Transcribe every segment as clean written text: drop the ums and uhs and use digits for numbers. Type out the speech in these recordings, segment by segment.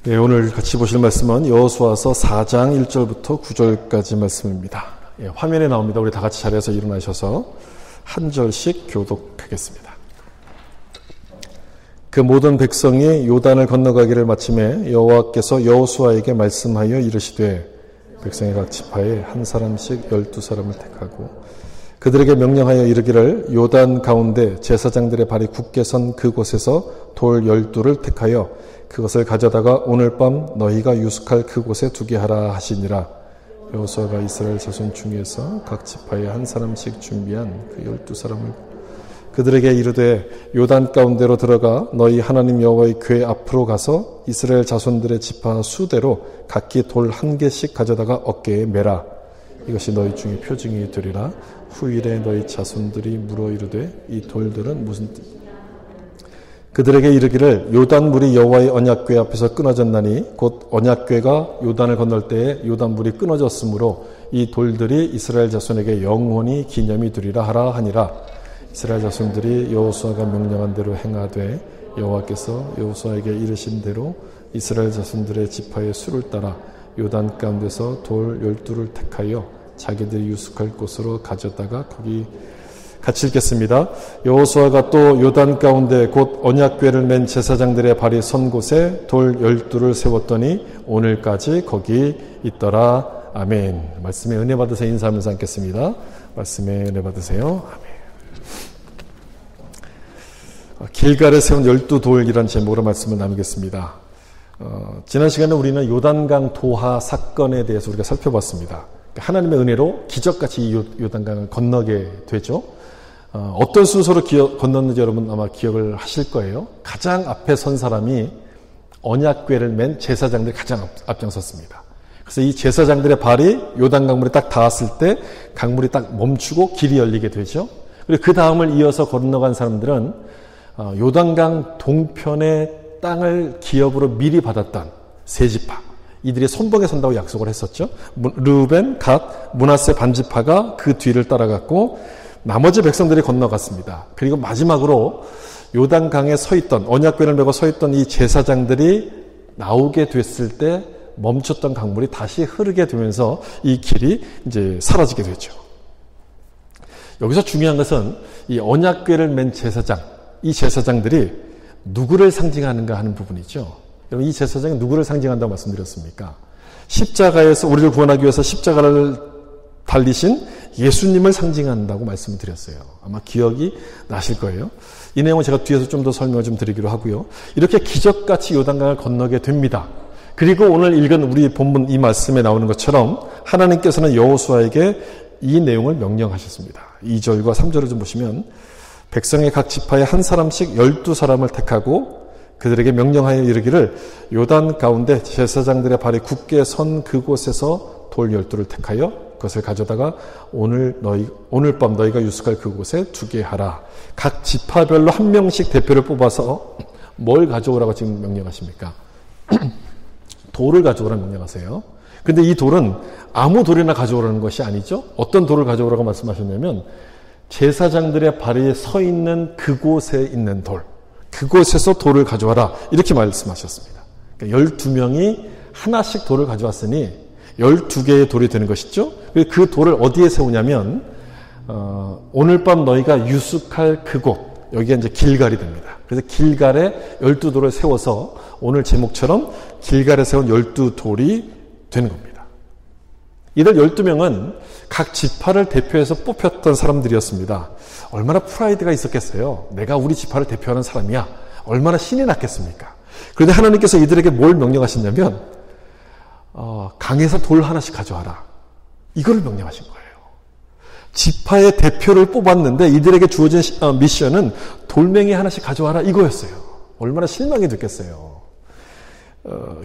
네, 오늘 같이 보실 말씀은 여호수아서 4장 1절부터 9절까지 말씀입니다. 예, 화면에 나옵니다. 우리 다 같이 자리에서 일어나셔서 한 절씩 교독하겠습니다. 그 모든 백성이 요단을 건너가기를 마침에 여호와께서 여호수아에게 말씀하여 이르시되 백성의 각 지파에 한 사람씩 12사람을 택하고 그들에게 명령하여 이르기를 요단 가운데 제사장들의 발이 굳게 선 그곳에서 돌 12를 택하여 그것을 가져다가 오늘 밤 너희가 유숙할 그곳에 두게 하라 하시니라. 여호수아가 이스라엘 자손 중에서 각 지파에 한 사람씩 준비한 그 12사람을 그들에게 이르되 요단 가운데로 들어가 너희 하나님 여호와의 궤 앞으로 가서 이스라엘 자손들의 지파 수대로 각기 돌 한 개씩 가져다가 어깨에 매라. 이것이 너희 중에 표징이 되리라. 후일에 너희 자손들이 물어 이르되 이 돌들은 무슨 뜻? 그들에게 이르기를 요단 물이 여호와의 언약궤 앞에서 끊어졌나니 곧 언약궤가 요단을 건널 때에 요단 물이 끊어졌으므로 이 돌들이 이스라엘 자손에게 영원히 기념이 되리라 하라 하니라. 이스라엘 자손들이 여호수아가 명령한 대로 행하되 여호와께서 여호수아에게 이르신 대로 이스라엘 자손들의 지파의 수를 따라 요단 가운데서 돌 12를 택하여 자기들이 유숙할 곳으로 가져다가 거기 같이 읽겠습니다. 여호수아가 또 요단 가운데 곧 언약궤를 맨 제사장들의 발이 선 곳에 돌 12를 세웠더니 오늘까지 거기 있더라. 아멘. 말씀에 은혜 받으세요. 인사하면서 앉겠습니다. 말씀에 은혜 받으세요. 아멘. 길갈에 세운 12돌이라는 제목으로 말씀을 나누겠습니다. 지난 시간에 우리는 요단강 도하 사건에 대해서 우리가 살펴봤습니다. 하나님의 은혜로 기적같이 이 요단강을 건너게 되죠. 어떤 순서로 건넜는지 여러분 아마 기억을 하실 거예요. 가장 앞에 선 사람이 언약궤를 맨 제사장들이 가장 앞장섰습니다. 그래서 이 제사장들의 발이 요단 강물에 딱 닿았을 때 강물이 딱 멈추고 길이 열리게 되죠. 그리고 그 다음을 이어서 건너간 사람들은 요단강 동편의 땅을 기업으로 미리 받았던 세 지파, 이들이 선봉에 선다고 약속을 했었죠. 르우벤, 갓, 므낫세 반지파가 그 뒤를 따라갔고 나머지 백성들이 건너갔습니다. 그리고 마지막으로 요단강에 서 있던, 언약궤를 메고 서 있던 이 제사장들이 나오게 됐을 때 멈췄던 강물이 다시 흐르게 되면서 이 길이 이제 사라지게 되죠. 여기서 중요한 것은 이 언약궤를 맨 제사장, 이 제사장들이 누구를 상징하는가 하는 부분이죠. 여러분, 이 제사장이 누구를 상징한다고 말씀드렸습니까? 십자가에서 우리를 구원하기 위해서 십자가를 달리신 예수님을 상징한다고 말씀을 드렸어요. 아마 기억이 나실 거예요. 이 내용은 제가 뒤에서 좀 더 설명을 좀 드리기로 하고요. 이렇게 기적같이 요단강을 건너게 됩니다. 그리고 오늘 읽은 우리 본문 이 말씀에 나오는 것처럼 하나님께서는 여호수아에게 이 내용을 명령하셨습니다. 2절과 3절을 좀 보시면 백성의 각 지파에 한 사람씩 12사람을 택하고 그들에게 명령하여 이르기를 요단 가운데 제사장들의 발이 굳게 선 그곳에서 돌 12를 택하여 그것을 가져다가 오늘 밤 너희가 유숙할 그곳에 두게 하라. 각 지파별로 한 명씩 대표를 뽑아서 뭘 가져오라고 지금 명령하십니까? 돌을 가져오라고 명령하세요. 근데 이 돌은 아무 돌이나 가져오라는 것이 아니죠. 어떤 돌을 가져오라고 말씀하셨냐면 제사장들의 발이 서 있는 그곳에 있는 돌, 그곳에서 돌을 가져와라 이렇게 말씀하셨습니다. 그러니까 12명이 하나씩 돌을 가져왔으니 12개의 돌이 되는 것이죠. 그 돌을 어디에 세우냐면 오늘 밤 너희가 유숙할 그곳, 여기가 이제 길갈이 됩니다. 그래서 길갈에 12돌을 세워서 오늘 제목처럼 길갈에 세운 12돌이 되는 겁니다. 이들 12명은 각 지파를 대표해서 뽑혔던 사람들이었습니다. 얼마나 프라이드가 있었겠어요. 내가 우리 지파를 대표하는 사람이야. 얼마나 신이 났겠습니까? 그런데 하나님께서 이들에게 뭘 명령하셨냐면 강에서 돌 하나씩 가져와라. 이거를 명령하신 거예요. 지파의 대표를 뽑았는데 이들에게 주어진 미션은 돌멩이 하나씩 가져와라 이거였어요. 얼마나 실망이 됐겠어요.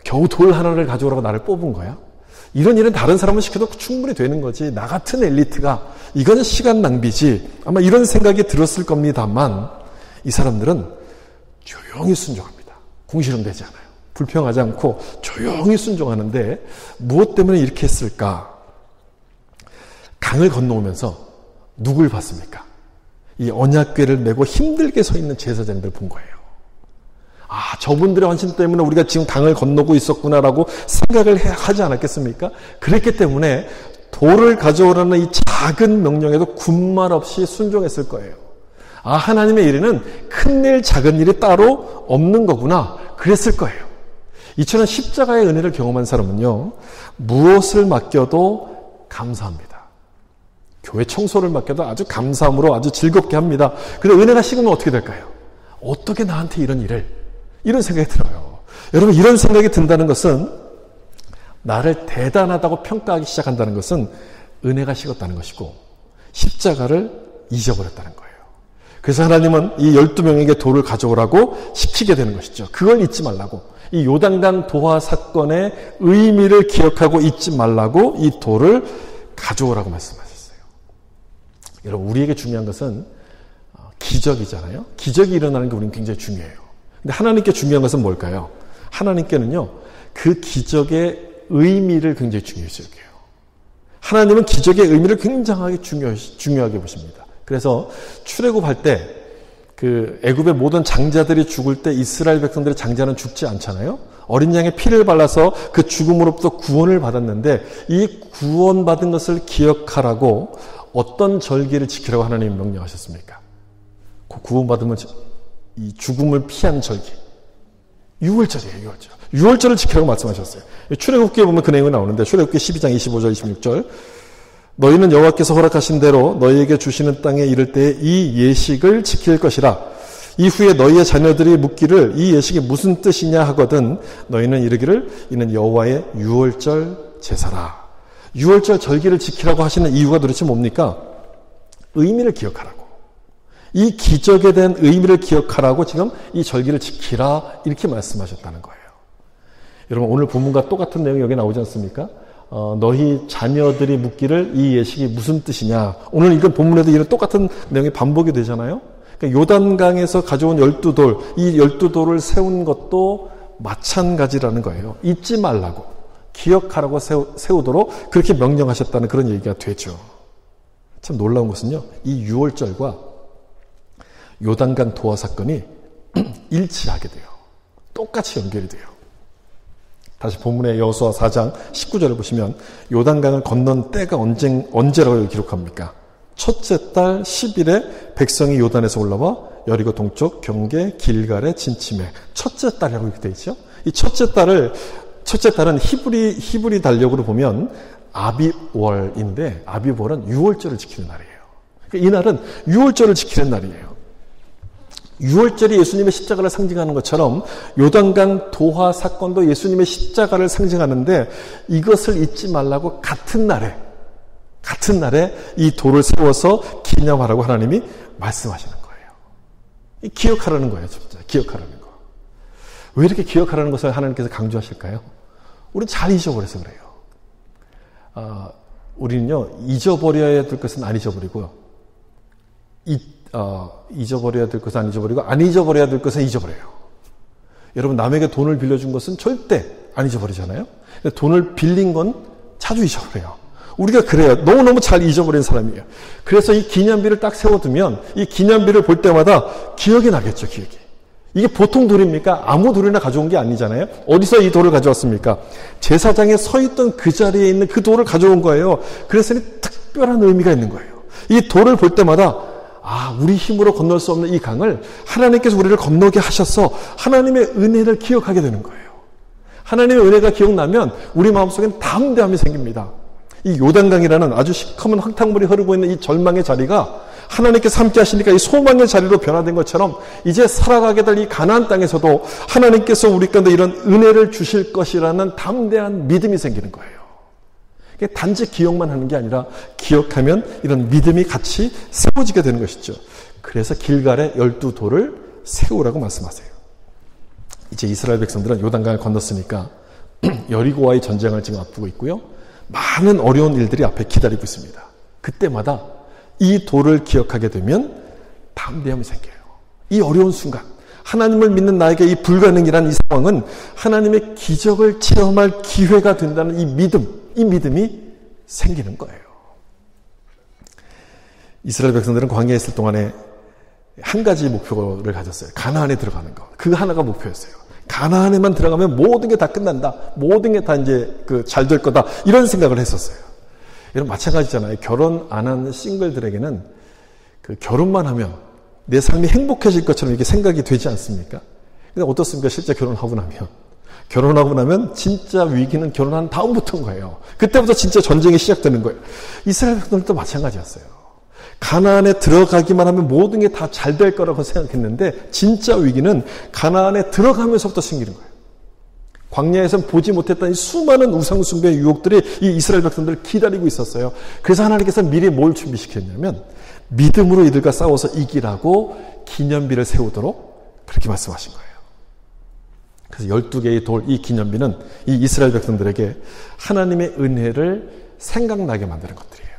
겨우 돌 하나를 가져오라고 나를 뽑은 거야? 이런 일은 다른 사람을 시켜도 충분히 되는 거지. 나 같은 엘리트가 이거는 시간 낭비지. 아마 이런 생각이 들었을 겁니다만 이 사람들은 조용히 순종합니다. 궁시렁대지 않아요. 불평하지 않고 조용히 순종하는데 무엇 때문에 이렇게 했을까? 강을 건너오면서 누굴 봤습니까? 이 언약궤를 메고 힘들게 서 있는 제사장들 본 거예요. 저분들의 헌신 때문에 우리가 지금 강을 건너고 있었구나라고 생각을 하지 않았겠습니까? 그랬기 때문에 돌을 가져오라는 이 작은 명령에도 군말 없이 순종했을 거예요. 하나님의 일에는 큰 일, 작은 일이 따로 없는 거구나. 그랬을 거예요. 이처럼 십자가의 은혜를 경험한 사람은요, 무엇을 맡겨도 감사합니다. 교회 청소를 맡겨도 아주 감사함으로 아주 즐겁게 합니다. 근데 은혜가 식으면 어떻게 될까요? 어떻게 나한테 이런 일을? 이런 생각이 들어요. 여러분, 이런 생각이 든다는 것은 나를 대단하다고 평가하기 시작한다는 것은 은혜가 식었다는 것이고 십자가를 잊어버렸다는 거예요. 그래서 하나님은 이 12명에게 돌을 가져오라고 시키게 되는 것이죠. 그걸 잊지 말라고. 이 요단강 도하 사건의 의미를 기억하고 잊지 말라고 이 돌을 가져오라고 말씀하셨어요. 여러분, 우리에게 중요한 것은 기적이잖아요. 기적이 일어나는 게 우리는 굉장히 중요해요. 근데 하나님께 중요한 것은 뭘까요? 하나님께는요, 그 기적의 의미를 굉장히 중요시 여겨요. 하나님은 기적의 의미를 굉장하게 중요하게 보십니다. 그래서 출애굽할 때 그 애굽의 모든 장자들이 죽을 때 이스라엘 백성들의 장자는 죽지 않잖아요. 어린 양의 피를 발라서 그 죽음으로부터 구원을 받았는데 이 구원받은 것을 기억하라고 어떤 절기를 지키라고 하나님이 명령하셨습니까? 그 구원받으면 이 죽음을 피한 절기. 6월절이에요, 6월절. 6월절을 지키라고 말씀하셨어요. 출애굽기에 보면 그 내용이 나오는데 출애굽기 12장 25절 26절 너희는 여호와께서 허락하신 대로 너희에게 주시는 땅에 이를 때 이 예식을 지킬 것이라. 이후에 너희의 자녀들이 묻기를 이 예식이 무슨 뜻이냐 하거든 너희는 이르기를 이는 여호와의 6월절 제사라. 6월절 절기를 지키라고 하시는 이유가 도대체 뭡니까? 의미를 기억하라고. 이 기적에 대한 의미를 기억하라고 지금 이 절기를 지키라 이렇게 말씀하셨다는 거예요. 여러분, 오늘 본문과 똑같은 내용이 여기 나오지 않습니까? 너희 자녀들이 묻기를 이 예식이 무슨 뜻이냐. 오늘 이건 본문에도 이런 똑같은 내용이 반복이 되잖아요. 그러니까 요단강에서 가져온 12돌, 이 12돌을 세운 것도 마찬가지라는 거예요. 잊지 말라고, 기억하라고 세우도록 그렇게 명령하셨다는 그런 얘기가 되죠. 참 놀라운 것은요, 이 6월절과 요단강 도하 사건이 일치하게 돼요. 똑같이 연결이 돼요. 다시 본문의 여호수아 4장 19절을 보시면 요단강을 건넌 때가 언제라고 기록합니까? 첫째 달 10일에 백성이 요단에서 올라와 여리고 동쪽 경계 길갈에 진침해. 첫째 달이라고 이렇게 되어 있죠. 이 첫째 달은 히브리 달력으로 보면 아비월인데 아비월은 6월절을 지키는 날이에요. 그러니까 이 날은 6월절을 지키는 날이에요. 6월절이 예수님의 십자가를 상징하는 것처럼 요단강 도하 사건도 예수님의 십자가를 상징하는데 이것을 잊지 말라고 같은 날에 이 돌을 세워서 기념하라고 하나님이 말씀하시는 거예요. 기억하라는 거예요. 진짜 기억하라는 거. 왜 이렇게 기억하라는 것을 하나님께서 강조하실까요? 우리는 잘 잊어버려서 그래요. 우리는요, 잊어버려야 될 것은 안 잊어버리고요. 잊어버려야 될 것은 안 잊어버리고 안 잊어버려야 될 것은 잊어버려요. 여러분, 남에게 돈을 빌려준 것은 절대 안 잊어버리잖아요. 근데 돈을 빌린 건 자주 잊어버려요. 우리가 그래요. 너무너무 잘 잊어버린 사람이에요. 그래서 이 기념비를 딱 세워두면 이 기념비를 볼 때마다 기억이 나겠죠. 기억이. 이게 보통 돌입니까? 아무 돌이나 가져온 게 아니잖아요. 어디서 이 돌을 가져왔습니까? 제사장에 서 있던 그 자리에 있는 그 돌을 가져온 거예요. 그래서 특별한 의미가 있는 거예요. 이 돌을 볼 때마다 우리 힘으로 건널 수 없는 이 강을 하나님께서 우리를 건너게 하셔서 하나님의 은혜를 기억하게 되는 거예요. 하나님의 은혜가 기억나면 우리 마음속엔 담대함이 생깁니다. 이 요단강이라는 아주 시커먼 황탕물이 흐르고 있는 이 절망의 자리가 하나님께서 함께 하시니까 이 소망의 자리로 변화된 것처럼 이제 살아가게 될 이 가나안 땅에서도 하나님께서 우리 가운데 이런 은혜를 주실 것이라는 담대한 믿음이 생기는 거예요. 단지 기억만 하는 게 아니라 기억하면 이런 믿음이 같이 세워지게 되는 것이죠. 그래서 길갈에 12돌을 세우라고 말씀하세요. 이제 이스라엘 백성들은 요단강을 건넜으니까 여리고와의 전쟁을 지금 앞두고 있고요. 많은 어려운 일들이 앞에 기다리고 있습니다. 그때마다 이 돌을 기억하게 되면 담대함이 생겨요. 이 어려운 순간, 하나님을 믿는 나에게 이 불가능이란 이 상황은 하나님의 기적을 체험할 기회가 된다는 이 믿음이 생기는 거예요. 이스라엘 백성들은 광야에 있을 동안에 한 가지 목표를 가졌어요. 가나안에 들어가는 거. 그 하나가 목표였어요. 가나안에만 들어가면 모든 게 다 끝난다. 모든 게 다 이제 잘 될 거다. 이런 생각을 했었어요. 여러분 마찬가지잖아요. 결혼 안 한 싱글들에게는 결혼만 하면 내 삶이 행복해질 것처럼 이렇게 생각이 되지 않습니까? 근데 어떻습니까? 실제 결혼하고 나면 진짜 위기는 결혼한 다음부터인 거예요. 그때부터 진짜 전쟁이 시작되는 거예요. 이스라엘 백성들도 마찬가지였어요. 가나안에 들어가기만 하면 모든 게 다 잘 될 거라고 생각했는데 진짜 위기는 가나안에 들어가면서부터 생기는 거예요. 광야에서는 보지 못했던 이 수많은 우상숭배의 유혹들이 이 이스라엘 백성들을 기다리고 있었어요. 그래서 하나님께서 미리 뭘 준비시켰냐면 믿음으로 이들과 싸워서 이기라고 기념비를 세우도록 그렇게 말씀하신 거예요. 그래서 12개의 돌, 이 기념비는 이 이스라엘 백성들에게 하나님의 은혜를 생각나게 만드는 것들이에요.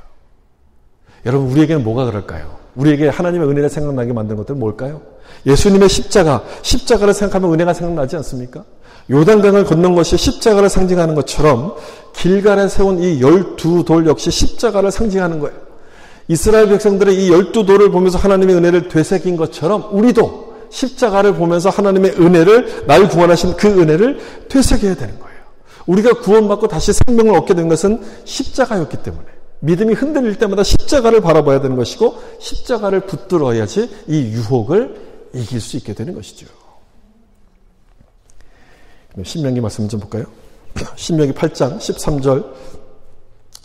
여러분 우리에게는 뭐가 그럴까요? 우리에게 하나님의 은혜를 생각나게 만드는 것들은 뭘까요? 예수님의 십자가를 생각하면 은혜가 생각나지 않습니까? 요단강을 건넌 것이 십자가를 상징하는 것처럼 길갈에 세운 이 12돌 역시 십자가를 상징하는 거예요. 이스라엘 백성들의 이 12돌을 보면서 하나님의 은혜를 되새긴 것처럼 우리도 십자가를 보면서 하나님의 은혜를, 날 구원하신 그 은혜를 되새겨야 되는 거예요. 우리가 구원받고 다시 생명을 얻게 된 것은 십자가였기 때문에 믿음이 흔들릴 때마다 십자가를 바라봐야 되는 것이고 십자가를 붙들어야지 이 유혹을 이길 수 있게 되는 것이죠. 신명기 말씀 좀 볼까요? 신명기 8장 13절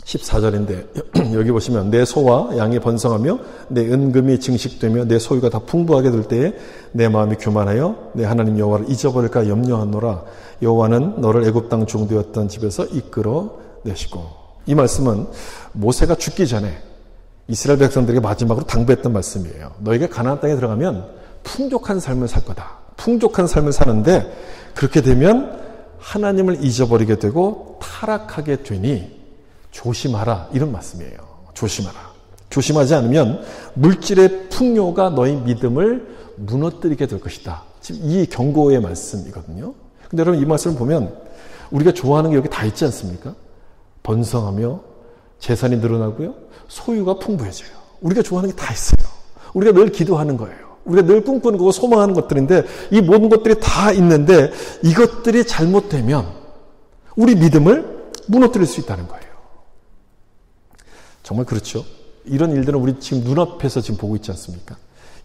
14절인데 여기 보시면 내 소와 양이 번성하며 내 은금이 증식되며 내 소유가 다 풍부하게 될 때에 내 마음이 교만하여 내 하나님 여호와를 잊어버릴까 염려하노라. 여호와는 너를 애굽 땅 종되었던 집에서 이끌어내시고. 이 말씀은 모세가 죽기 전에 이스라엘 백성들에게 마지막으로 당부했던 말씀이에요. 너희가 가나안 땅에 들어가면 풍족한 삶을 살 거다. 풍족한 삶을 사는데 그렇게 되면 하나님을 잊어버리게 되고 타락하게 되니 조심하라. 이런 말씀이에요. 조심하라. 조심하지 않으면 물질의 풍요가 너희 믿음을 무너뜨리게 될 것이다. 지금 이 경고의 말씀이거든요. 근데 여러분 이 말씀을 보면 우리가 좋아하는 게 여기 다 있지 않습니까? 번성하며 재산이 늘어나고요. 소유가 풍부해져요. 우리가 좋아하는 게 다 있어요. 우리가 늘 기도하는 거예요. 우리가 늘 꿈꾸는 거고 소망하는 것들인데 이 모든 것들이 다 있는데 이것들이 잘못되면 우리 믿음을 무너뜨릴 수 있다는 거예요. 정말 그렇죠. 이런 일들은 우리 지금 눈앞에서 지금 보고 있지 않습니까?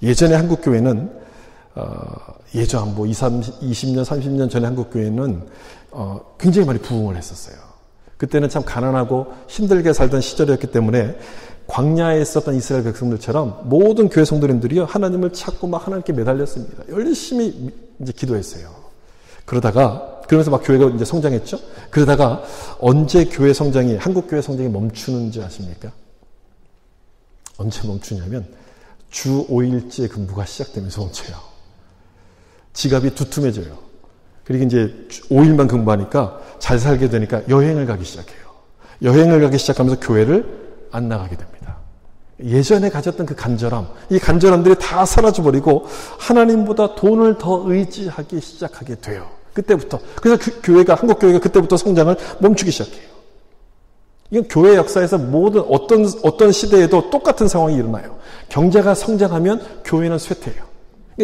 예전에 한국교회는 예전 20년, 30년 전에 한국교회는 굉장히 많이 부흥을 했었어요. 그때는 참 가난하고 힘들게 살던 시절이었기 때문에 광야에 있었던 이스라엘 백성들처럼 모든 교회 성도님들이요 하나님을 찾고 막 하나님께 매달렸습니다. 열심히 이제 기도했어요. 그러면서 막 교회가 이제 성장했죠. 그러다가 언제 한국 교회 성장이 멈추는지 아십니까? 언제 멈추냐면 주 5일째 근무가 시작되면서 멈춰요. 지갑이 두툼해져요. 그리고 이제 5일만 근무하니까 잘 살게 되니까 여행을 가기 시작해요. 여행을 가기 시작하면서 교회를 안 나가게 됩니다. 예전에 가졌던 그 간절함, 이 간절함들이 다 사라져버리고 하나님보다 돈을 더 의지하기 시작하게 돼요. 그때부터. 그래서 한국 교회가 그때부터 성장을 멈추기 시작해요. 이건 교회 역사에서 모든 어떤 시대에도 똑같은 상황이 일어나요. 경제가 성장하면 교회는 쇠퇴해요.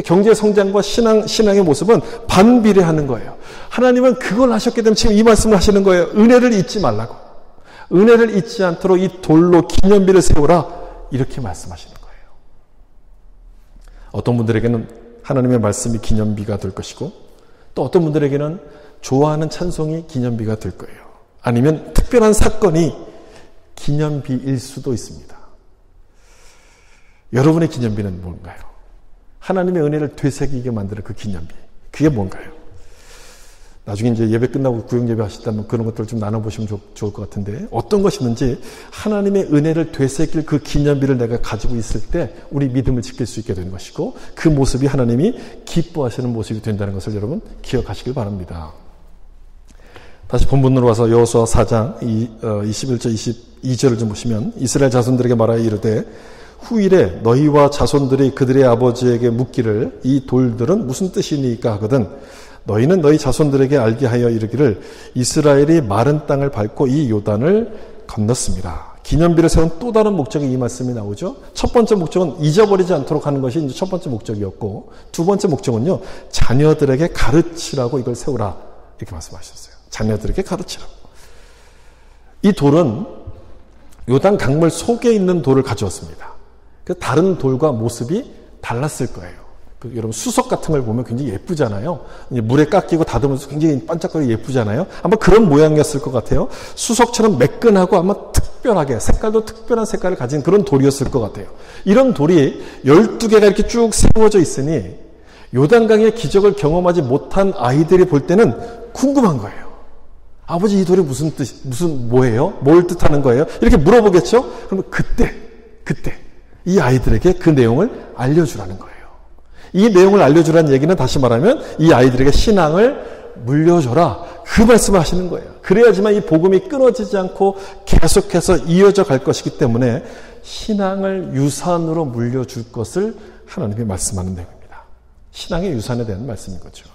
경제 성장과 신앙의 모습은 반비례하는 거예요. 하나님은 그걸 하셨기 때문에 지금 이 말씀을 하시는 거예요. 은혜를 잊지 말라고. 은혜를 잊지 않도록 이 돌로 기념비를 세우라. 이렇게 말씀하시는 거예요. 어떤 분들에게는 하나님의 말씀이 기념비가 될 것이고 또 어떤 분들에게는 좋아하는 찬송이 기념비가 될 거예요. 아니면 특별한 사건이 기념비일 수도 있습니다. 여러분의 기념비는 뭔가요? 하나님의 은혜를 되새기게 만드는 그 기념비. 그게 뭔가요? 나중에 이제 예배 끝나고 구역예배 하시다면 그런 것들을 좀 나눠보시면 좋을 것 같은데 어떤 것이든지 하나님의 은혜를 되새길 그 기념비를 내가 가지고 있을 때 우리 믿음을 지킬 수 있게 되는 것이고 그 모습이 하나님이 기뻐하시는 모습이 된다는 것을 여러분 기억하시길 바랍니다. 다시 본문으로 와서 여호수아 4장 21절 22절을 좀 보시면 이스라엘 자손들에게 말하여 이르되 후일에 너희와 자손들이 그들의 아버지에게 묻기를 이 돌들은 무슨 뜻이니까 하거든 너희는 너희 자손들에게 알게 하여 이르기를 이스라엘이 마른 땅을 밟고 이 요단을 건넜습니다. 기념비를 세운 또 다른 목적이 이 말씀이 나오죠. 첫 번째 목적은 잊어버리지 않도록 하는 것이 이제 첫 번째 목적이었고, 두 번째 목적은요, 자녀들에게 가르치라고 이걸 세우라. 이렇게 말씀하셨어요. 자녀들에게 가르치라고. 이 돌은 요단 강물 속에 있는 돌을 가져왔습니다. 다른 돌과 모습이 달랐을 거예요. 여러분 수석 같은 걸 보면 굉장히 예쁘잖아요. 물에 깎이고 다듬으면서 굉장히 반짝거리고 예쁘잖아요. 아마 그런 모양이었을 것 같아요. 수석처럼 매끈하고 아마 특별하게 색깔도 특별한 색깔을 가진 그런 돌이었을 것 같아요. 이런 돌이 12개가 이렇게 쭉 세워져 있으니 요단강의 기적을 경험하지 못한 아이들이 볼 때는 궁금한 거예요. 아버지 이 돌이 뭐예요? 뭘 뜻하는 거예요? 이렇게 물어보겠죠? 그러면 그때 이 아이들에게 그 내용을 알려주라는 거예요. 이 내용을 알려주라는 얘기는 다시 말하면 이 아이들에게 신앙을 물려줘라. 그 말씀을 하시는 거예요. 그래야지만 이 복음이 끊어지지 않고 계속해서 이어져 갈 것이기 때문에 신앙을 유산으로 물려줄 것을 하나님이 말씀하는 내용입니다. 신앙의 유산에 대한 말씀인 거죠.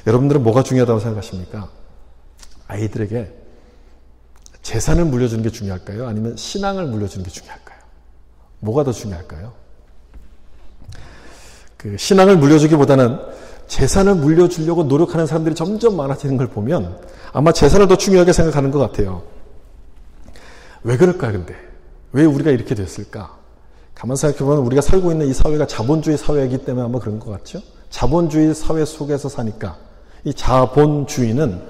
여러분들은 뭐가 중요하다고 생각하십니까? 아이들에게 재산을 물려주는 게 중요할까요? 아니면 신앙을 물려주는 게 중요할까요? 뭐가 더 중요할까요? 신앙을 물려주기보다는 재산을 물려주려고 노력하는 사람들이 점점 많아지는 걸 보면 아마 재산을 더 중요하게 생각하는 것 같아요. 왜 그럴까요, 근데? 왜 우리가 이렇게 됐을까? 가만 생각해보면 우리가 살고 있는 이 사회가 자본주의 사회이기 때문에 아마 그런 것 같죠? 자본주의 사회 속에서 사니까 이 자본주의는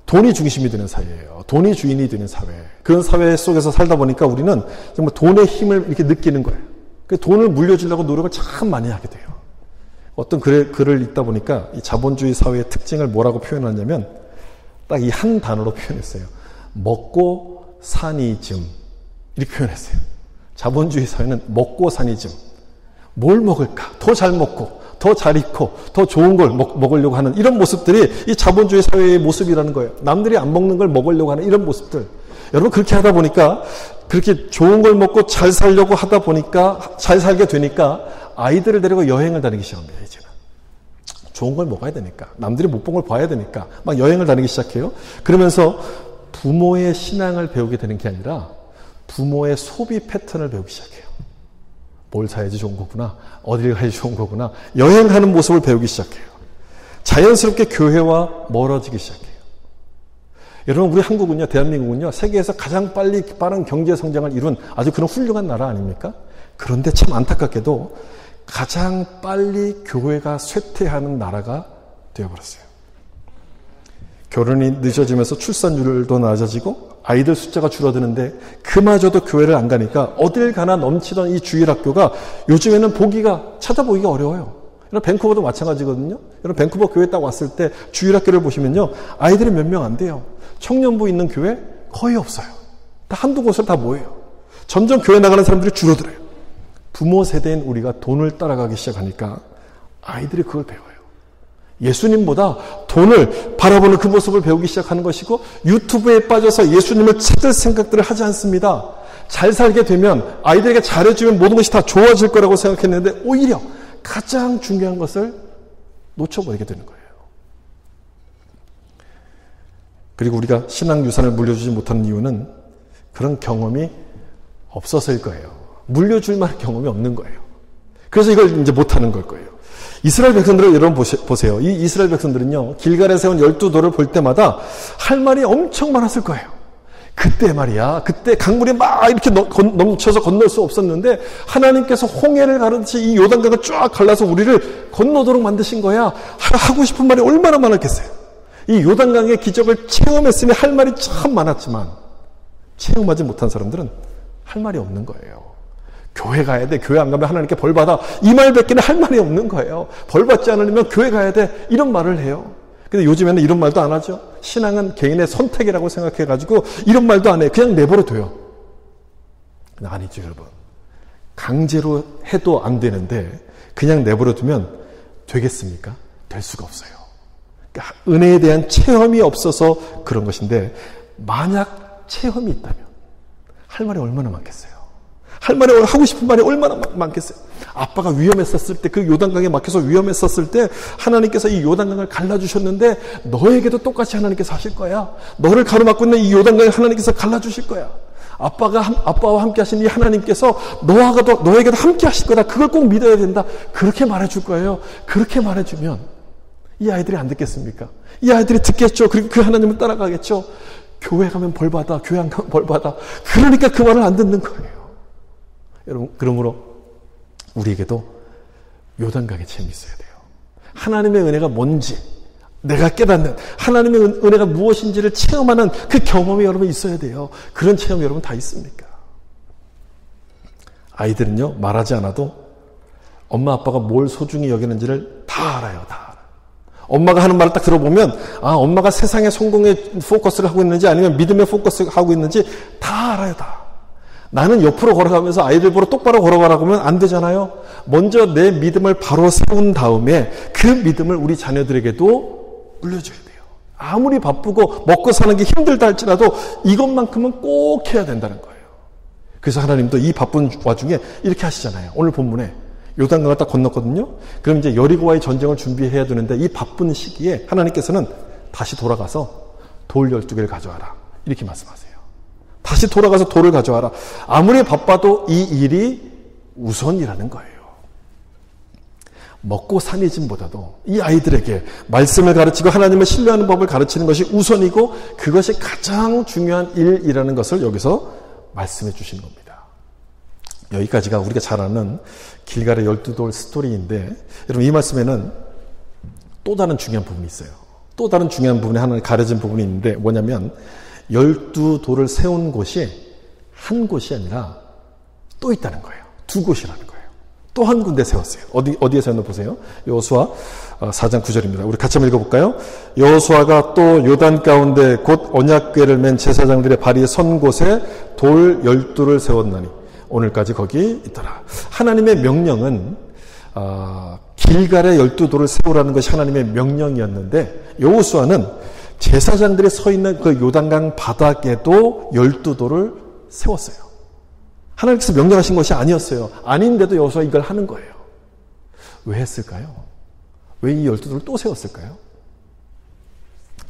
돈이 중심이 되는 사회예요. 돈이 주인이 되는 사회. 그런 사회 속에서 살다 보니까 우리는 정말 돈의 힘을 이렇게 느끼는 거예요. 돈을 물려주려고 노력을 참 많이 하게 돼요. 어떤 글을 읽다 보니까 이 자본주의 사회의 특징을 뭐라고 표현하냐면 딱 이 한 단어로 표현했어요. 먹고 사니즘. 이렇게 표현했어요. 자본주의 사회는 먹고 사니즘. 뭘 먹을까? 더 잘 먹고, 더 잘 입고, 더 좋은 걸 먹으려고 하는 이런 모습들이 이 자본주의 사회의 모습이라는 거예요. 남들이 안 먹는 걸 먹으려고 하는 이런 모습들. 여러분 그렇게 하다 보니까 그렇게 좋은 걸 먹고 잘 살려고 하다 보니까 잘 살게 되니까 아이들을 데리고 여행을 다니기 시작합니다. 이제는 좋은 걸 먹어야 되니까 남들이 못 본 걸 봐야 되니까 막 여행을 다니기 시작해요. 그러면서 부모의 신앙을 배우게 되는 게 아니라 부모의 소비 패턴을 배우기 시작해요. 뭘 사야지 좋은 거구나, 어디를 가야지 좋은 거구나, 여행하는 모습을 배우기 시작해요. 자연스럽게 교회와 멀어지기 시작해요. 여러분 우리 한국은요, 대한민국은요, 세계에서 가장 빠른 경제 성장을 이룬 아주 그런 훌륭한 나라 아닙니까? 그런데 참 안타깝게도 가장 빨리 교회가 쇠퇴하는 나라가 되어버렸어요. 결혼이 늦어지면서 출산율도 낮아지고 아이들 숫자가 줄어드는데 그마저도 교회를 안 가니까 어딜 가나 넘치던 이 주일학교가 요즘에는 찾아보기가 어려워요. 여러분 밴쿠버도 마찬가지거든요. 여러분 밴쿠버 교회 딱 왔을 때 주일학교를 보시면요, 아이들이 몇 명 안 돼요. 청년부 있는 교회 거의 없어요. 다 한두 곳을 다 모여요. 점점 교회 나가는 사람들이 줄어들어요. 부모 세대인 우리가 돈을 따라가기 시작하니까 아이들이 그걸 배워요. 예수님보다 돈을 바라보는 그 모습을 배우기 시작하는 것이고 유튜브에 빠져서 예수님을 찾을 생각들을 하지 않습니다. 잘 살게 되면 아이들에게 잘해주면 모든 것이 다 좋아질 거라고 생각했는데 오히려 가장 중요한 것을 놓쳐버리게 되는 거예요. 그리고 우리가 신앙 유산을 물려주지 못하는 이유는 그런 경험이 없어서일 거예요. 물려줄 만한 경험이 없는 거예요. 그래서 이걸 이제 못하는 걸 거예요. 이스라엘 백성들을 여러분 보세요. 이 이스라엘 백성들은요, 길갈에 세운 12돌을 볼 때마다 할 말이 엄청 많았을 거예요. 그때 말이야, 그때 강물이 막 이렇게 넘쳐서 건널 수 없었는데 하나님께서 홍해를 가르듯이 이 요단강을 쫙 갈라서 우리를 건너도록 만드신 거야. 하고 싶은 말이 얼마나 많았겠어요. 이 요단강의 기적을 체험했으니 할 말이 참 많았지만 체험하지 못한 사람들은 할 말이 없는 거예요. 교회 가야 돼. 교회 안 가면 하나님께 벌 받아. 이 말밖에는 할 말이 없는 거예요. 벌 받지 않으려면 교회 가야 돼. 이런 말을 해요. 근데 요즘에는 이런 말도 안 하죠. 신앙은 개인의 선택이라고 생각해가지고 이런 말도 안 해요. 그냥 내버려둬요. 아니죠, 여러분. 강제로 해도 안 되는데 그냥 내버려두면 되겠습니까? 될 수가 없어요. 그러니까 은혜에 대한 체험이 없어서 그런 것인데 만약 체험이 있다면 할 말이 얼마나 많겠어요. 할 말이 하고 싶은 말이 얼마나 많겠어요. 아빠가 위험했었을 때, 그 요단강에 막혀서 위험했었을 때 하나님께서 이 요단강을 갈라주셨는데 너에게도 똑같이 하나님께서 하실 거야. 너를 가로막고 있는 이 요단강을 하나님께서 갈라주실 거야. 아빠와 함께 하신 이 하나님께서 너에게도 함께 하실 거다. 그걸 꼭 믿어야 된다. 그렇게 말해줄 거예요. 그렇게 말해주면 이 아이들이 안 듣겠습니까? 이 아이들이 듣겠죠. 그리고 그 하나님을 따라가겠죠. 교회 가면 벌 받아. 교회 안 가면 벌 받아. 그러니까 그 말을 안 듣는 거예요. 여러분, 그러므로 우리에게도 요단강의 체험이 있어야 돼요. 하나님의 은혜가 뭔지 내가 깨닫는 하나님의 은혜가 무엇인지를 체험하는 그 경험이 여러분 있어야 돼요. 그런 체험이 여러분 다 있습니까? 아이들은요, 말하지 않아도 엄마 아빠가 뭘 소중히 여기는지를 다 알아요. 다 알아요. 엄마가 하는 말을 딱 들어보면 엄마가 세상의 성공에 포커스를 하고 있는지 아니면 믿음에 포커스를 하고 있는지 다 알아요. 다. 나는 옆으로 걸어가면서 아이들 보러 똑바로 걸어가라고 하면 안 되잖아요. 먼저 내 믿음을 바로 세운 다음에 그 믿음을 우리 자녀들에게도 물려줘야 돼요. 아무리 바쁘고 먹고 사는 게 힘들다 할지라도 이것만큼은 꼭 해야 된다는 거예요. 그래서 하나님도 이 바쁜 와중에 이렇게 하시잖아요. 오늘 본문에 요단강을 딱 건넜거든요. 그럼 이제 여리고와의 전쟁을 준비해야 되는데 이 바쁜 시기에 하나님께서는 다시 돌아가서 돌 12개를 가져와라. 이렇게 말씀하세요. 다시 돌아가서 돌을 가져와라. 아무리 바빠도 이 일이 우선이라는 거예요. 먹고 사니즘보다도 이 아이들에게 말씀을 가르치고 하나님을 신뢰하는 법을 가르치는 것이 우선이고 그것이 가장 중요한 일이라는 것을 여기서 말씀해 주시는 겁니다. 여기까지가 우리가 잘 아는 길갈의 12돌 스토리인데 여러분 이 말씀에는 또 다른 중요한 부분이 있어요. 또 다른 중요한 부분이 하나 가려진 부분이 있는데 뭐냐면 12돌을 세운 곳이 한 곳이 아니라 또 있다는 거예요. 두 곳이라는 거예요. 또 한 군데 세웠어요. 어디에 세웠나 보세요. 여호수아 4장 9절입니다. 우리 같이 한번 읽어볼까요? 여호수아가 또 요단 가운데 곧 언약궤를 맨 제사장들의 발이 선 곳에 돌 12돌을 세웠나니 오늘까지 거기 있더라. 하나님의 명령은 길갈에 12돌을 세우라는 것이 하나님의 명령이었는데 여호수아는 제사장들이 서 있는 그 요단강 바닥에도 12돌을 세웠어요. 하나님께서 명령하신 것이 아니었어요. 아닌데도 여호수아 이걸 하는 거예요. 왜 했을까요? 왜 이 12돌을 또 세웠을까요?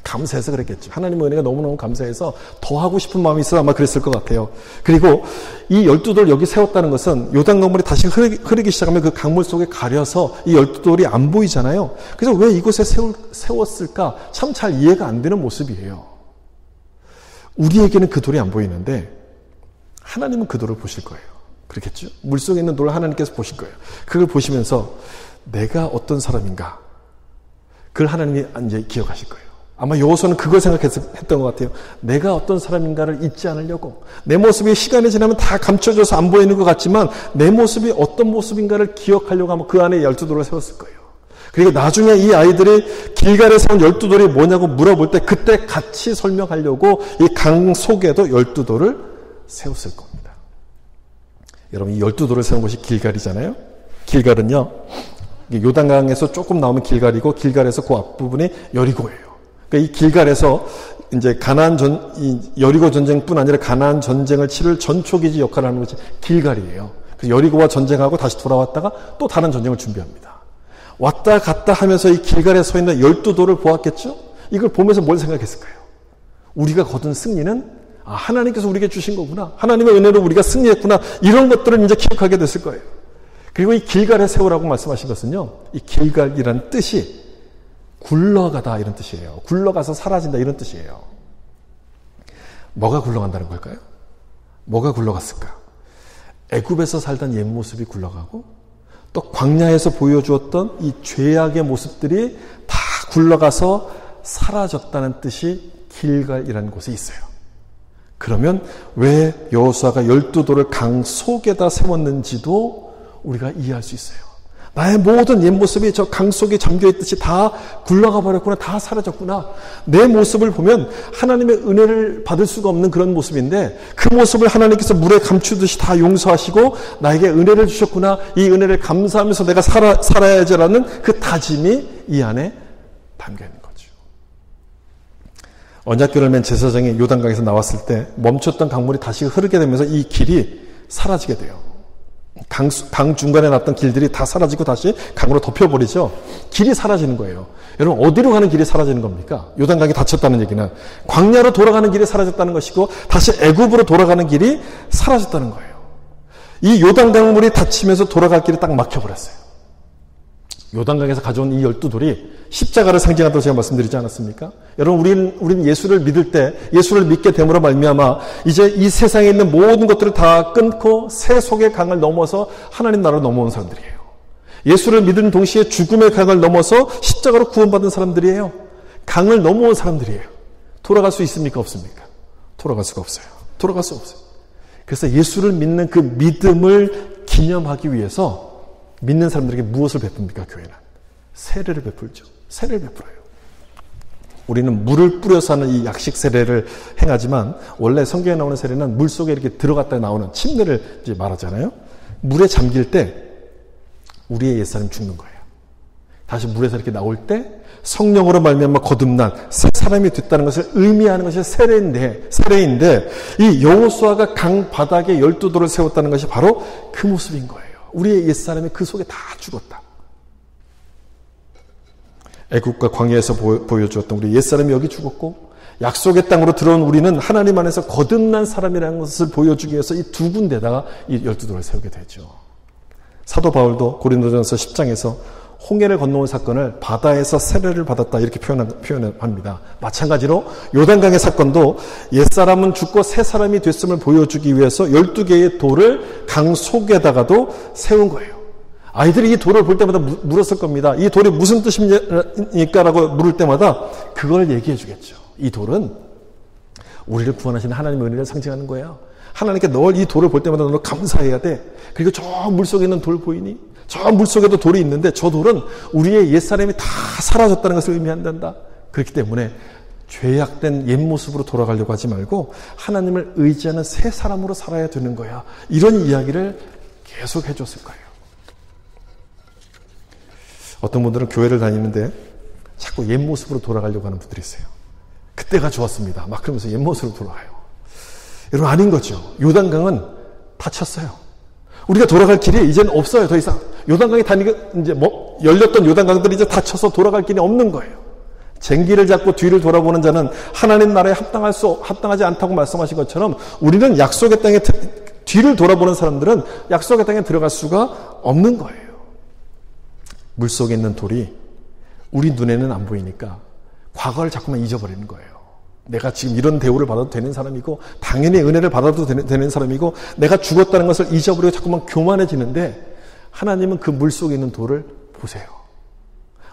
감사해서 그랬겠죠. 하나님의 은혜가 너무너무 감사해서 더 하고 싶은 마음이 있어 아마 그랬을 것 같아요. 그리고 이 12돌 여기 세웠다는 것은 요단 강물이 다시 흐르기 시작하면 그 강물 속에 가려서 이 12돌이 안 보이잖아요. 그래서 왜 이곳에 세웠을까? 참 잘 이해가 안 되는 모습이에요. 우리에게는 그 돌이 안 보이는데 하나님은 그 돌을 보실 거예요. 그렇겠죠? 물속에 있는 돌을 하나님께서 보실 거예요. 그걸 보시면서 내가 어떤 사람인가? 그걸 하나님이 이제 기억하실 거예요. 아마 여호수아는 그걸 생각했던 것 같아요. 내가 어떤 사람인가를 잊지 않으려고. 내 모습이 시간이 지나면 다 감춰져서 안 보이는 것 같지만 내 모습이 어떤 모습인가를 기억하려고 아마 그 안에 12돌을 세웠을 거예요. 그리고 나중에 이 아이들이 길갈에 세운 12돌이 뭐냐고 물어볼 때 그때 같이 설명하려고 이 강 속에도 12돌을 세웠을 겁니다. 여러분 이 12돌을 세운 곳이 길갈이잖아요. 길갈은요. 요단강에서 조금 나오면 길갈이고 길갈에서 그 앞부분이 여리고예요. 그러니까 이 길갈에서 이제 여리고 전쟁뿐 아니라 가나안 전쟁을 치를 전초기지 역할을 하는 것이 길갈이에요. 그래서 여리고와 전쟁하고 다시 돌아왔다가 또 다른 전쟁을 준비합니다. 왔다 갔다 하면서 이 길갈에 서 있는 12돌을 보았겠죠? 이걸 보면서 뭘 생각했을까요? 우리가 거둔 승리는 하나님께서 우리에게 주신 거구나. 하나님의 은혜로 우리가 승리했구나. 이런 것들을 이제 기억하게 됐을 거예요. 그리고 이 길갈에 세우라고 말씀하신 것은요. 이 길갈이라는 뜻이 굴러가다 이런 뜻이에요. 굴러가서 사라진다 이런 뜻이에요. 뭐가 굴러간다는 걸까요? 뭐가 굴러갔을까? 애굽에서 살던 옛 모습이 굴러가고 또 광야에서 보여주었던 이 죄악의 모습들이 다 굴러가서 사라졌다는 뜻이 길갈이라는 곳에 있어요. 그러면 왜 여호수아가 12돌을 강 속에다 세웠는지도 우리가 이해할 수 있어요. 나의 모든 옛 모습이 저 강 속에 잠겨있듯이 다 굴러가 버렸구나. 다 사라졌구나. 내 모습을 보면 하나님의 은혜를 받을 수가 없는 그런 모습인데 그 모습을 하나님께서 물에 감추듯이 다 용서하시고 나에게 은혜를 주셨구나. 이 은혜를 감사하면서 내가 살아야지라는 그 다짐이 이 안에 담겨있는 거죠. 언약궤를 맨 제사장이 요단강에서 나왔을 때 멈췄던 강물이 다시 흐르게 되면서 이 길이 사라지게 돼요. 강 중간에 놨던 길들이 다 사라지고 다시 강으로 덮여버리죠. 길이 사라지는 거예요. 여러분, 어디로 가는 길이 사라지는 겁니까? 요단강이 닫혔다는 얘기는 광야로 돌아가는 길이 사라졌다는 것이고 다시 애굽으로 돌아가는 길이 사라졌다는 거예요. 이 요단강물이 닫히면서 돌아갈 길이 딱 막혀버렸어요. 요단강에서 가져온 이 12돌이 십자가를 상징한다고 제가 말씀드리지 않았습니까? 여러분, 우리는 예수를 믿을 때, 예수를 믿게 됨으로 말미암아 이제 이 세상에 있는 모든 것들을 다 끊고 새 속의 강을 넘어서 하나님 나라로 넘어온 사람들이에요. 예수를 믿은 동시에 죽음의 강을 넘어서 십자가로 구원받은 사람들이에요. 강을 넘어온 사람들이에요. 돌아갈 수 있습니까? 없습니까? 돌아갈 수가 없어요. 돌아갈 수 없어요. 그래서 예수를 믿는 그 믿음을 기념하기 위해서 믿는 사람들에게 무엇을 베풉니까? 교회는 세례를 베풀죠. 세례를 베풀어요. 우리는 물을 뿌려서 하는 이 약식 세례를 행하지만 원래 성경에 나오는 세례는 물 속에 이렇게 들어갔다 나오는 침례를 이제 말하잖아요. 물에 잠길 때 우리의 옛사람이 죽는 거예요. 다시 물에서 이렇게 나올 때 성령으로 말미암아 거듭난 새 사람이 됐다는 것을 의미하는 것이 세례인데 이 여호수아가 강 바닥에 12돌을 세웠다는 것이 바로 그 모습인 거예요. 우리의 옛사람이 그 속에 다 죽었다. 애국과 광야에서 보여주었던 우리 옛사람이 여기 죽었고 약속의 땅으로 들어온 우리는 하나님 안에서 거듭난 사람이라는 것을 보여주기 위해서 이 두 군데다가 이 12돌을 세우게 되죠. 사도 바울도 고린도전서 10장에서 홍해를 건너온 사건을 바다에서 세례를 받았다 이렇게 표현합니다. 마찬가지로 요단강의 사건도 옛사람은 죽고 새 사람이 됐음을 보여주기 위해서 12개의 돌을 강 속에다가도 세운 거예요. 아이들이 이 돌을 볼 때마다 물었을 겁니다. 이 돌이 무슨 뜻입니까? 라고 물을 때마다 그걸 얘기해 주겠죠. 이 돌은 우리를 구원하시는 하나님의 은혜를 상징하는 거예요. 하나님께 널 이 돌을 볼 때마다 너 감사해야 돼. 그리고 저 물속에 있는 돌 보이니? 저 물속에도 돌이 있는데 저 돌은 우리의 옛사람이 다 사라졌다는 것을 의미한단다. 그렇기 때문에 죄악된 옛 모습으로 돌아가려고 하지 말고 하나님을 의지하는 새 사람으로 살아야 되는 거야. 이런 이야기를 계속 해줬을 거예요. 어떤 분들은 교회를 다니는데 자꾸 옛 모습으로 돌아가려고 하는 분들이 있어요. 그때가 좋았습니다. 막 그러면서 옛 모습으로 돌아가요. 여러분, 아닌 거죠. 요단강은 닫혔어요. 우리가 돌아갈 길이 이제는 없어요. 더 이상. 요단강이 이제 열렸던 요단강들이 이제 닫혀서 돌아갈 길이 없는 거예요. 쟁기를 잡고 뒤를 돌아보는 자는 하나님 나라에 합당하지 않다고 말씀하신 것처럼 우리는 약속의 땅에 뒤를 돌아보는 사람들은 약속의 땅에 들어갈 수가 없는 거예요. 물속에 있는 돌이 우리 눈에는 안 보이니까 과거를 자꾸만 잊어버리는 거예요. 내가 지금 이런 대우를 받아도 되는 사람이고 당연히 은혜를 받아도 되는 사람이고 내가 죽었다는 것을 잊어버리고 자꾸만 교만해지는데 하나님은 그 물속에 있는 돌을 보세요.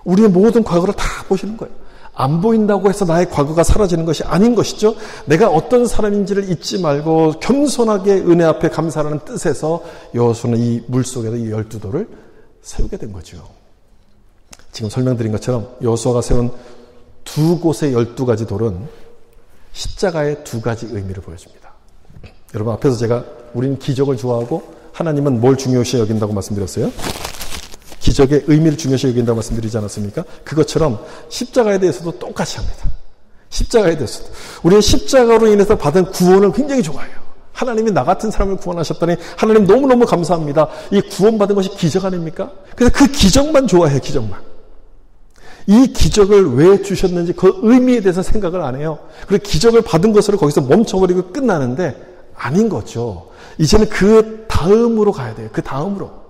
우리의 모든 과거를 다 보시는 거예요. 안 보인다고 해서 나의 과거가 사라지는 것이 아닌 것이죠. 내가 어떤 사람인지를 잊지 말고 겸손하게 은혜 앞에 감사하는 뜻에서 여호수아는 이 물속에서 이 12돌을 세우게 된 거죠. 지금 설명드린 것처럼 여호수아가 세운 두 곳의 12가지 돌은 십자가의 두 가지 의미를 보여줍니다. 여러분, 앞에서 제가 우리는 기적을 좋아하고 하나님은 뭘 중요시 여긴다고 말씀드렸어요? 기적의 의미를 중요시 여긴다고 말씀드리지 않았습니까? 그것처럼 십자가에 대해서도 똑같이 합니다. 십자가에 대해서도. 우리는 십자가로 인해서 받은 구원을 굉장히 좋아해요. 하나님이 나 같은 사람을 구원하셨다니 하나님 너무너무 감사합니다. 이 구원받은 것이 기적 아닙니까? 그래서 그 기적만 좋아해요. 기적만. 이 기적을 왜 주셨는지 그 의미에 대해서 생각을 안 해요. 그리고 기적을 받은 것으로 거기서 멈춰버리고 끝나는데 아닌 거죠. 이제는 그 다음으로 가야 돼요. 그 다음으로.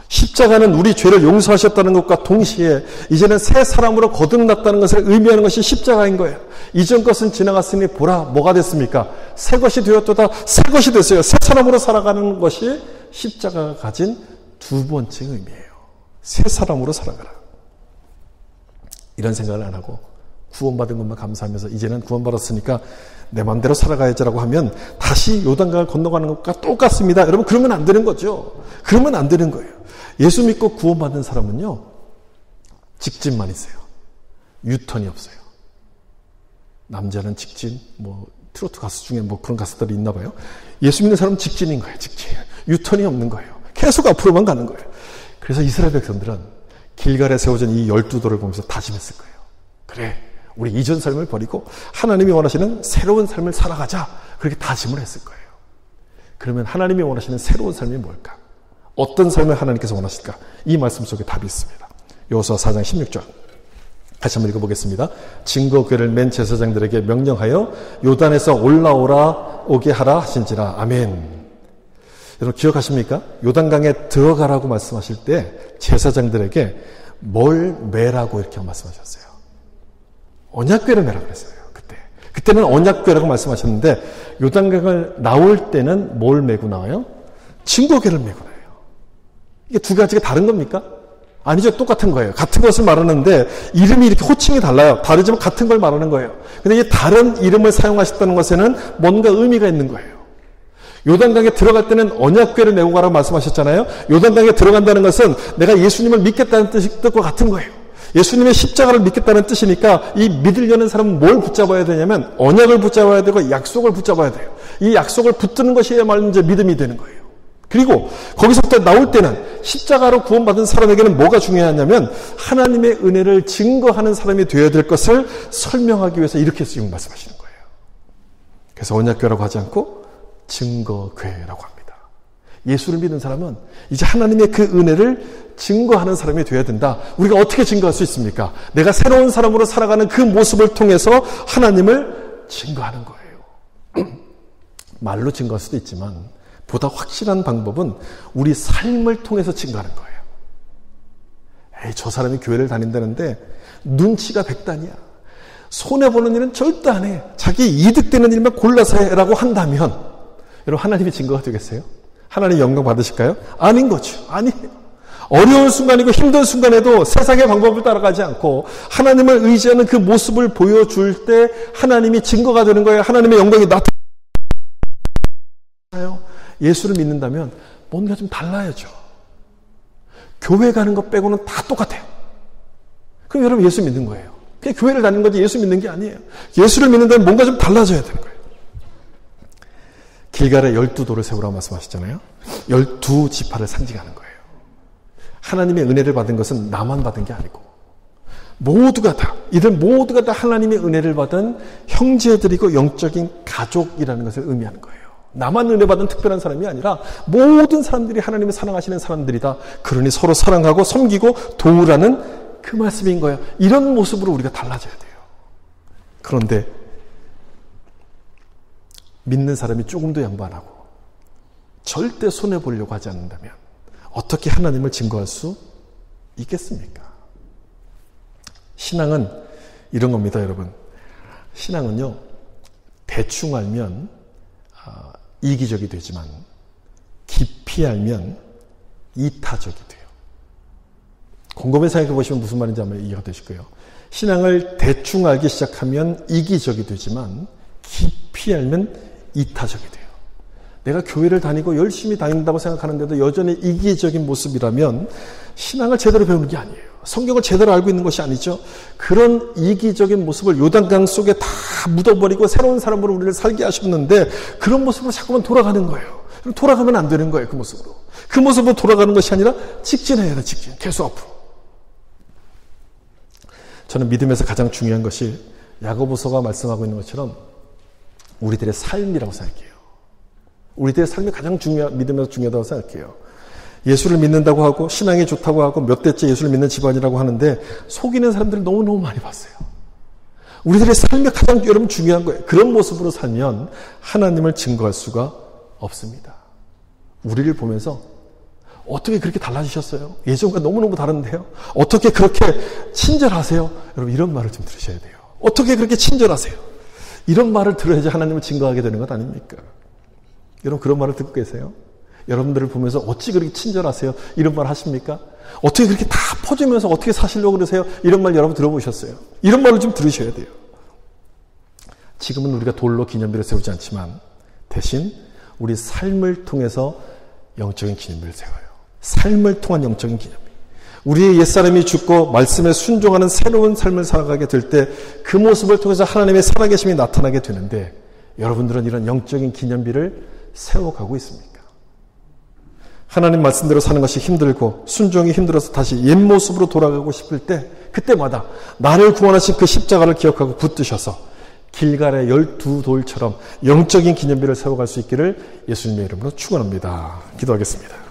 십자가는 우리 죄를 용서하셨다는 것과 동시에 이제는 새 사람으로 거듭났다는 것을 의미하는 것이 십자가인 거예요. 이전 것은 지나갔으니 보라, 뭐가 됐습니까? 새 것이 되었도다. 새 것이 됐어요. 새 사람으로 살아가는 것이 십자가가 가진 두 번째 의미예요. 새 사람으로 살아가라. 이런 생각을 안 하고 구원받은 것만 감사하면서 이제는 구원받았으니까 내 마음대로 살아가야지라고 하면 다시 요단강을 건너가는 것과 똑같습니다. 여러분, 그러면 안 되는 거죠. 그러면 안 되는 거예요. 예수 믿고 구원받은 사람은요, 직진만 있어요. 유턴이 없어요. 남자는 직진, 트로트 가수 중에 그런 가수들이 있나 봐요. 예수 믿는 사람은 직진인 거예요. 직진. 유턴이 없는 거예요. 계속 앞으로만 가는 거예요. 그래서 이스라엘 백성들은 길갈에 세워진 이 12돌을 보면서 다짐했을 거예요. 그래, 우리 이전 삶을 버리고 하나님이 원하시는 새로운 삶을 살아가자. 그렇게 다짐을 했을 거예요. 그러면 하나님이 원하시는 새로운 삶이 뭘까? 어떤 삶을 하나님께서 원하실까? 이 말씀 속에 답이 있습니다. 여호수아 4장 16절. 다시 한번 읽어보겠습니다. 증거궤를 맨 제사장들에게 명령하여 요단에서 올라오라 오게 하라 하신지라. 아멘. 여러분 기억하십니까? 요단강에 들어가라고 말씀하실 때 제사장들에게 뭘 매라고 이렇게 말씀하셨어요. 언약궤를 매라고 그랬어요. 그때는 언약궤라고 말씀하셨는데 요단강을 나올 때는 뭘 메고 나와요? 증거궤를 메고 나와요. 이게 두 가지가 다른 겁니까? 아니죠. 똑같은 거예요. 같은 것을 말하는데 이름이 이렇게 호칭이 달라요. 다르지만 같은 걸 말하는 거예요. 근데 이게 다른 이름을 사용하셨다는 것에는 뭔가 의미가 있는 거예요. 요단강에 들어갈 때는 언약궤를 메고 가라고 말씀하셨잖아요. 요단강에 들어간다는 것은 내가 예수님을 믿겠다는 뜻과 같은 거예요. 예수님의 십자가를 믿겠다는 뜻이니까 이 믿으려는 사람은 뭘 붙잡아야 되냐면 언약을 붙잡아야 되고 약속을 붙잡아야 돼요. 이 약속을 붙드는 것이야말로 이제 믿음이 되는 거예요. 그리고 거기서부터 나올 때는 십자가로 구원받은 사람에게는 뭐가 중요하냐면 하나님의 은혜를 증거하는 사람이 되어야 될 것을 설명하기 위해서 이렇게 지금 말씀하시는 거예요. 그래서 언약궤라고 하지 않고 증거궤라고 합니다. 예수를 믿는 사람은 이제 하나님의 그 은혜를 증거하는 사람이 되어야 된다. 우리가 어떻게 증거할 수 있습니까? 내가 새로운 사람으로 살아가는 그 모습을 통해서 하나님을 증거하는 거예요. 말로 증거할 수도 있지만 보다 확실한 방법은 우리 삶을 통해서 증거하는 거예요. 에이, 저 사람이 교회를 다닌다는데 눈치가 백단이야. 손해보는 일은 절대 안 해. 자기 이득되는 일만 골라서 해라고 한다면 여러분 하나님이 증거가 되겠어요? 하나님 영광 받으실까요? 아닌 거죠. 아니에요. 어려운 순간이고 힘든 순간에도 세상의 방법을 따라가지 않고 하나님을 의지하는 그 모습을 보여줄 때 하나님이 증거가 되는 거예요. 하나님의 영광이 나타나요. 예수를 믿는다면 뭔가 좀 달라야죠. 교회 가는 것 빼고는 다 똑같아요. 그럼 여러분 예수 믿는 거예요. 그냥 교회를 다니는 거지 예수 믿는 게 아니에요. 예수를 믿는다면 뭔가 좀 달라져야 되는 거예요. 길갈에 12돌을 세우라고 말씀하셨잖아요. 12지파를 상징하는 거예요. 하나님의 은혜를 받은 것은 나만 받은 게 아니고 모두가 다, 이들 모두가 다 하나님의 은혜를 받은 형제들이고 영적인 가족이라는 것을 의미하는 거예요. 나만 은혜 받은 특별한 사람이 아니라 모든 사람들이 하나님을 사랑하시는 사람들이다. 그러니 서로 사랑하고 섬기고 도우라는 그 말씀인 거예요. 이런 모습으로 우리가 달라져야 돼요. 그런데 믿는 사람이 조금도 양보 안 하고 절대 손해보려고 하지 않는다면 어떻게 하나님을 증거할 수 있겠습니까? 신앙은 이런 겁니다, 여러분. 신앙은요, 대충 알면 이기적이 되지만 깊이 알면 이타적이 돼요. 곰곰이 생각해 보시면 무슨 말인지 아마 이해가 되실 거예요. 신앙을 대충 알기 시작하면 이기적이 되지만 깊이 알면 이타적이 돼요. 내가 교회를 다니고 열심히 다닌다고 생각하는데도 여전히 이기적인 모습이라면 신앙을 제대로 배우는 게 아니에요. 성경을 제대로 알고 있는 것이 아니죠. 그런 이기적인 모습을 요단강 속에 다 묻어버리고 새로운 사람으로 우리를 살게 하셨는데 그런 모습으로 자꾸만 돌아가는 거예요. 돌아가면 안 되는 거예요. 그 모습으로. 그 모습으로 돌아가는 것이 아니라 직진해야 돼. 직진. 계속 앞으로. 저는 믿음에서 가장 중요한 것이 야고보서가 말씀하고 있는 것처럼 우리들의 삶이라고 생각해요. 우리들의 삶이 가장 믿음에서 중요하다고 생각해요. 예수를 믿는다고 하고 신앙이 좋다고 하고 몇 대째 예수를 믿는 집안이라고 하는데 속이는 사람들을 너무너무 많이 봤어요. 우리들의 삶이 가장 여러분 중요한 거예요. 그런 모습으로 살면 하나님을 증거할 수가 없습니다. 우리를 보면서 어떻게 그렇게 달라지셨어요? 예전과 너무너무 다른데요? 어떻게 그렇게 친절하세요? 여러분 이런 말을 좀 들으셔야 돼요. 어떻게 그렇게 친절하세요? 이런 말을 들어야지 하나님을 증거하게 되는 것 아닙니까? 여러분 그런 말을 듣고 계세요? 여러분들을 보면서 어찌 그렇게 친절하세요? 이런 말 하십니까? 어떻게 그렇게 다 퍼주면서 어떻게 사시려고 그러세요? 이런 말 여러분 들어보셨어요? 이런 말을 좀 들으셔야 돼요. 지금은 우리가 돌로 기념비를 세우지 않지만 대신 우리 삶을 통해서 영적인 기념비를 세워요. 삶을 통한 영적인 기념비. 우리의 옛사람이 죽고 말씀에 순종하는 새로운 삶을 살아가게 될 때 그 모습을 통해서 하나님의 살아계심이 나타나게 되는데 여러분들은 이런 영적인 기념비를 세워가고 있습니까? 하나님 말씀대로 사는 것이 힘들고 순종이 힘들어서 다시 옛 모습으로 돌아가고 싶을 때 그때마다 나를 구원하신 그 십자가를 기억하고 붙드셔서 길갈의 12돌처럼 영적인 기념비를 세워갈 수 있기를 예수님의 이름으로 축원합니다. 기도하겠습니다.